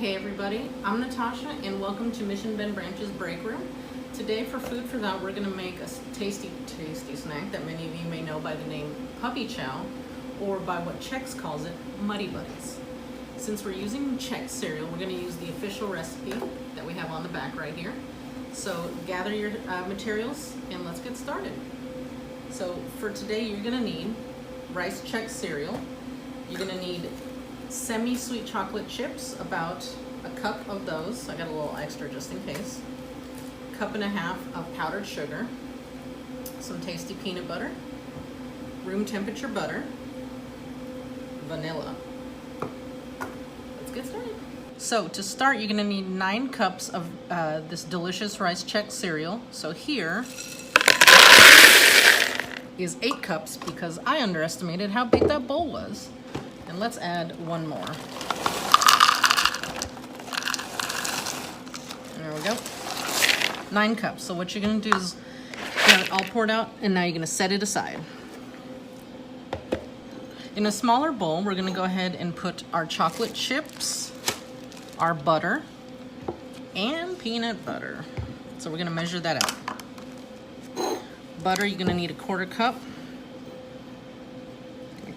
Hey everybody, I'm Natasha and welcome to Mission Ben Branch's Break Room. Today for Food for Thought we're going to make a tasty snack that many of you may know by the name Puppy Chow, or by what Chex calls it, Muddy Buddies. Since we're using Chex cereal, we're going to use the official recipe that we have on the back right here. So gather your materials and let's get started. So for today you're going to need rice Chex cereal. You're going to need semi-sweet chocolate chips, about a cup of those. I got a little extra just in case. A cup and a half of powdered sugar, some tasty peanut butter, room temperature butter, vanilla. Let's get started. So to start, you're gonna need 9 cups of this delicious rice Chex cereal. So here is 8 cups because I underestimated how big that bowl was. And let's add one more. There we go. 9 cups. So what you're gonna do is you have it all poured out, and now you're gonna set it aside. In a smaller bowl, we're gonna go ahead and put our chocolate chips, our butter, and peanut butter. So we're gonna measure that out. Butter, you're gonna need a 1/4 cup.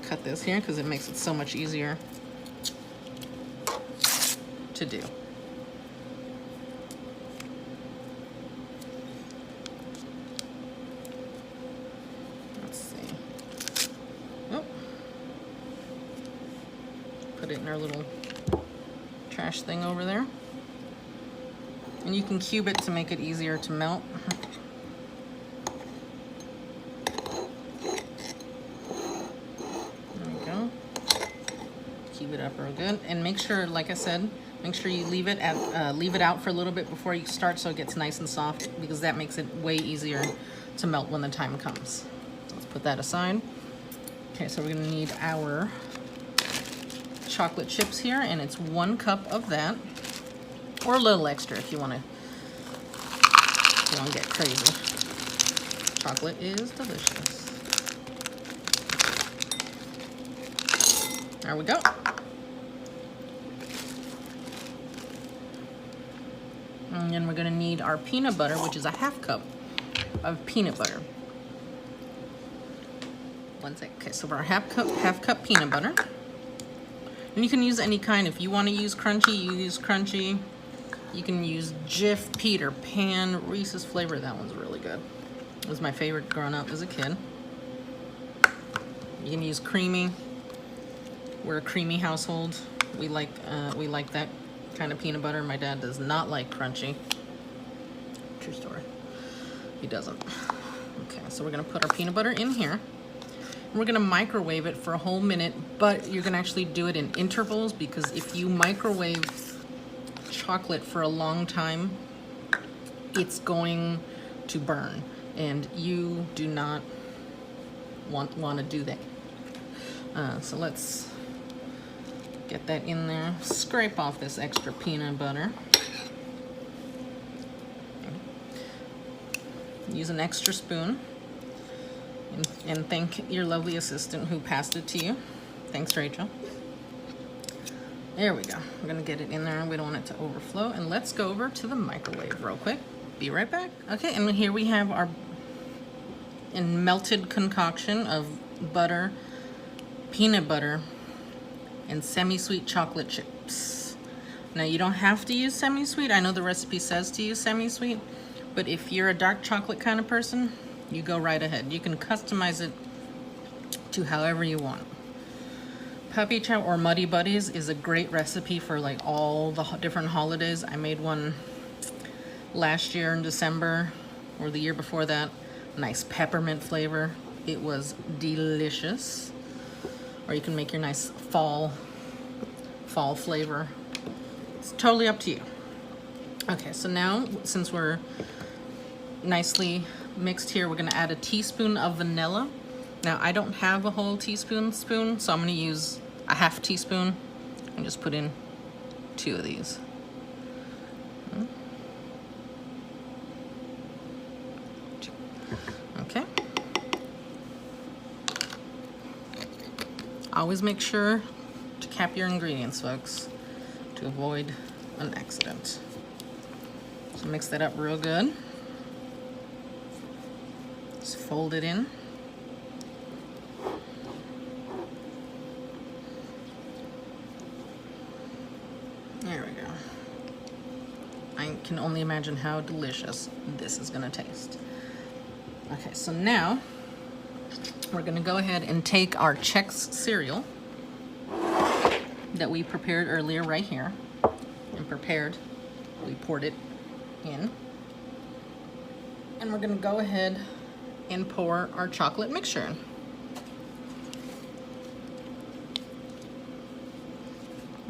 Cut this here because it makes it so much easier to do. Let's see. Oh. Put it in our little trash thing over there. And you can cube it to make it easier to melt. Keep it up real good, and make sure, like I said, make sure you leave it out for a little bit before you start, so it gets nice and soft, because that makes it way easier to melt when the time comes. So let's put that aside. Okay, so we're gonna need our chocolate chips here, and it's 1 cup of that, or a little extra if you want to get crazy. Chocolate is delicious. There we go. And then we're gonna need our peanut butter, which is a 1/2 cup of peanut butter. 1 sec. Okay, so for our 1/2 cup peanut butter. And you can use any kind. If you want to use crunchy, you use crunchy. You can use Jif, Peter Pan, Reese's flavor. That one's really good. It was my favorite growing up as a kid. You can use creamy. We're a creamy household. We like that kind of peanut butter. My dad does not like crunchy. True story. He doesn't. Okay, so we're gonna put our peanut butter in here. And we're gonna microwave it for a whole minute, but you're gonna actually do it in intervals, because if you microwave chocolate for a long time, it's going to burn, and you do not want to do that. So let's get that in there. Scrape off this extra peanut butter. Use an extra spoon. And thank your lovely assistant who passed it to you. Thanks, Rachel. There we go. We're gonna get it in there. We don't want it to overflow. And let's go over to the microwave real quick. Be right back. Okay, and here we have our melted concoction of butter, peanut butter, and semi-sweet chocolate chips. Now you don't have to use semi-sweet. I know the recipe says to use semi-sweet, but if you're a dark chocolate kind of person, you go right ahead. You can customize it to however you want. Puppy Chow or Muddy Buddies is a great recipe for like all the different holidays. I made one last year in December, or the year before that. Nice peppermint flavor. It was delicious. Or you can make your nice fall flavor. It's totally up to you. Okay, so now since we're nicely mixed here, we're gonna add a teaspoon of vanilla. Now I don't have a whole teaspoon, so I'm gonna use a 1/2 teaspoon and just put in 2 of these. Okay. Always make sure to cap your ingredients, folks, to avoid an accident. So mix that up real good. Just fold it in. There we go. I can only imagine how delicious this is gonna taste. Okay, so now we're gonna go ahead and take our Chex cereal that we prepared earlier right here, and we poured it in. And we're gonna go ahead and pour our chocolate mixture in.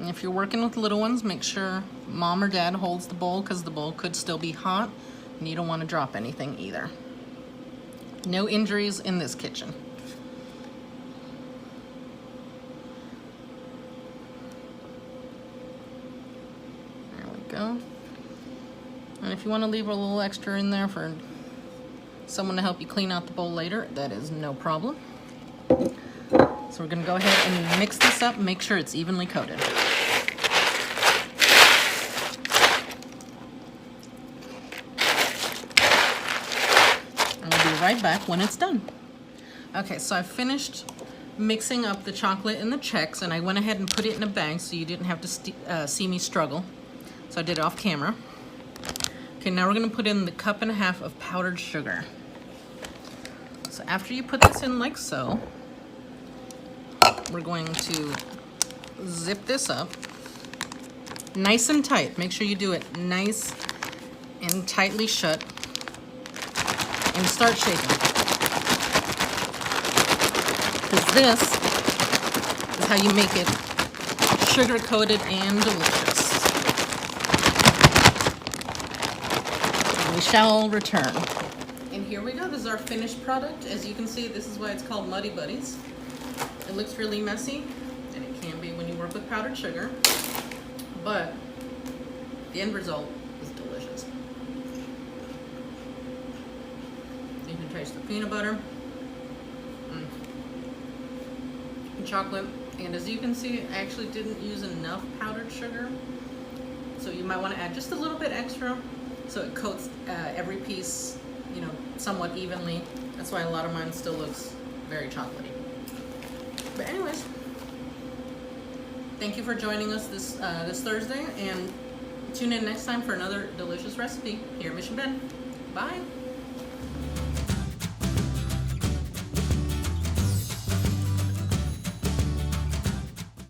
And if you're working with little ones, make sure mom or dad holds the bowl, because the bowl could still be hot and you don't want to drop anything either. No injuries in this kitchen. There we go. And if you want to leave a little extra in there for someone to help you clean out the bowl later, that is no problem. So we're going to go ahead and mix this up and make sure it's evenly coated. And we'll be right back when it's done. Okay, so I finished mixing up the chocolate and the Chex, and I went ahead and put it in a bag so you didn't have to see me struggle. So I did it off camera. Okay, now we're going to put in the 1.5 cups of powdered sugar. So after you put this in like so, we're going to zip this up nice and tight. Make sure you do it nice and tightly shut, and start shaking. Because this is how you make it sugar coated and delicious. And we shall return. And here we go. This is our finished product. As you can see, this is why it's called Muddy Buddies. It looks really messy, and it can be when you work with powdered sugar, but the end result is delicious. You can taste the peanut butter, and chocolate, and as you can see, I actually didn't use enough powdered sugar, so you might want to add just a little bit extra so it coats every piece, somewhat evenly. That's why a lot of mine still looks very chocolatey. But anyways, thank you for joining us this Thursday, and tune in next time for another delicious recipe here at Mission Bend. Bye.